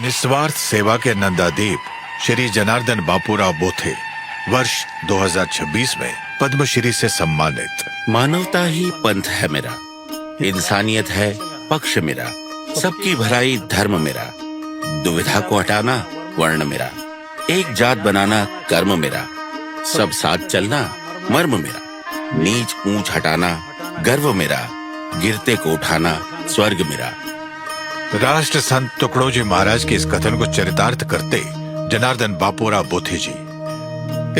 निस्वार्थ सेवा के नंदादीप श्री जनार्दन बापूराव बोथे वर्ष 2026 में पद्मश्री से सम्मानित। मानवता ही पंथ है मेरा, इंसानियत है पक्ष मेरा, सबकी भलाई धर्म मेरा, दुविधा को हटाना वर्ण मेरा, एक जात बनाना कर्म मेरा, सब साथ चलना मर्म मेरा, नीच ऊंच हटाना गर्व मेरा, गिरते को उठाना स्वर्ग मेरा। राष्ट्र संत तुकडोजी महाराज के इस कथन को चरितार्थ करते जनार्दन बापूराव बोथे जी।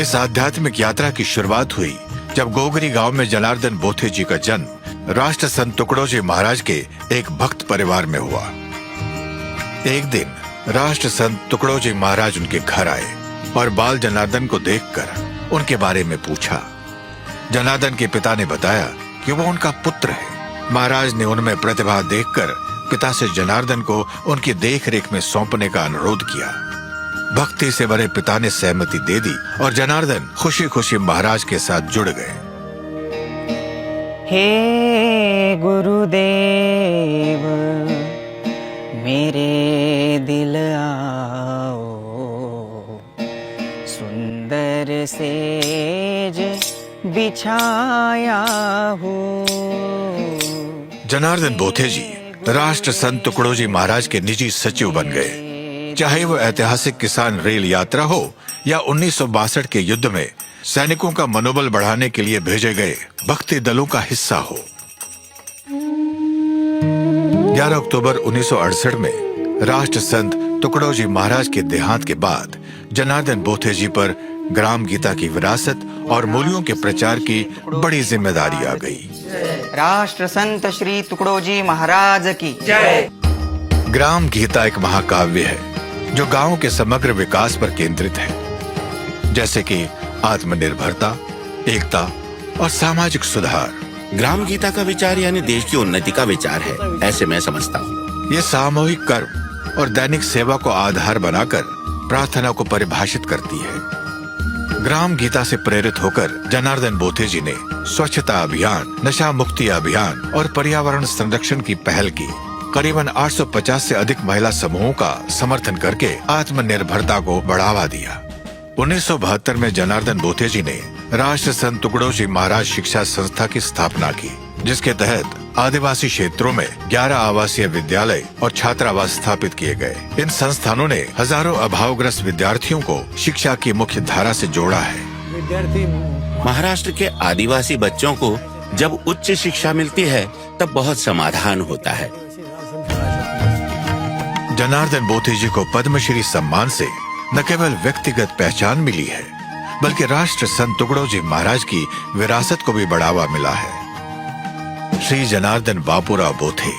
इस आध्यात्मिक यात्रा की शुरुआत हुई जब गोगरी गांव में जनार्दन बोथे जी का जन्म राष्ट्र संत तुकडोजी महाराज के एक भक्त परिवार में हुआ। एक दिन राष्ट्र संत तुकडोजी महाराज उनके घर आए और बाल जनार्दन को देखकर उनके बारे में पूछा। जनार्दन के पिता ने बताया कि वो उनका पुत्र है। महाराज ने उनमें प्रतिभा देखकर पिता से जनार्दन को उनकी देखरेख में सौंपने का अनुरोध किया। भक्ति से भरे पिता ने सहमति दे दी और जनार्दन खुशी खुशी महाराज के साथ जुड़ गए। हे गुरुदेव मेरे दिल आओ, सुंदर सेज बिछाया हूँ। जनार्दन बोथे जी राष्ट्र संत तुकडोजी महाराज के निजी सचिव बन गए। चाहे वो ऐतिहासिक किसान रेल यात्रा हो या 1962 के युद्ध में सैनिकों का मनोबल बढ़ाने के लिए भेजे गए भक्ति दलों का हिस्सा हो। 11 अक्टूबर 1968 में राष्ट्र संत तुकडोजी महाराज के देहांत के बाद जनार्दन बोथे जी पर ग्राम गीता की विरासत और मूल्यों के प्रचार की बड़ी जिम्मेदारी आ गई। राष्ट्र संत श्री तुकडोजी महाराज की जय। ग्राम गीता एक महाकाव्य है जो गांव के समग्र विकास पर केंद्रित है, जैसे कि आत्मनिर्भरता, एकता और सामाजिक सुधार। ग्राम गीता का विचार यानी देश की उन्नति का विचार है, ऐसे मैं समझता हूँ। ये सामूहिक कर्म और दैनिक सेवा को आधार बनाकर प्रार्थना को परिभाषित करती है। ग्राम गीता से प्रेरित होकर जनार्दन बोथे जी ने स्वच्छता अभियान, नशा मुक्ति अभियान और पर्यावरण संरक्षण की पहल की। करीबन 850 से अधिक महिला समूहों का समर्थन करके आत्मनिर्भरता को बढ़ावा दिया। 1972 में जनार्दन बोथे जी ने राष्ट्र संत तुकडोजी महाराज शिक्षा संस्था की स्थापना की, जिसके तहत आदिवासी क्षेत्रों में 11 आवासीय विद्यालय और छात्रावास स्थापित किए गए। इन संस्थानों ने हजारों अभावग्रस्त विद्यार्थियों को शिक्षा की मुख्य धारा से जोड़ा है। महाराष्ट्र के आदिवासी बच्चों को जब उच्च शिक्षा मिलती है तब बहुत समाधान होता है। जनार्दन बोथे जी को पद्मश्री सम्मान से न केवल व्यक्तिगत पहचान मिली है, बल्कि राष्ट्र संत तुकडोजी महाराज की विरासत को भी बढ़ावा मिला है। श्री जनार्दन बापूराव बोथे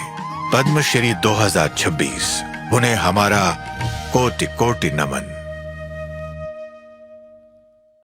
पद्मश्री 2026, उन्हें हमारा कोटि कोटि नमन।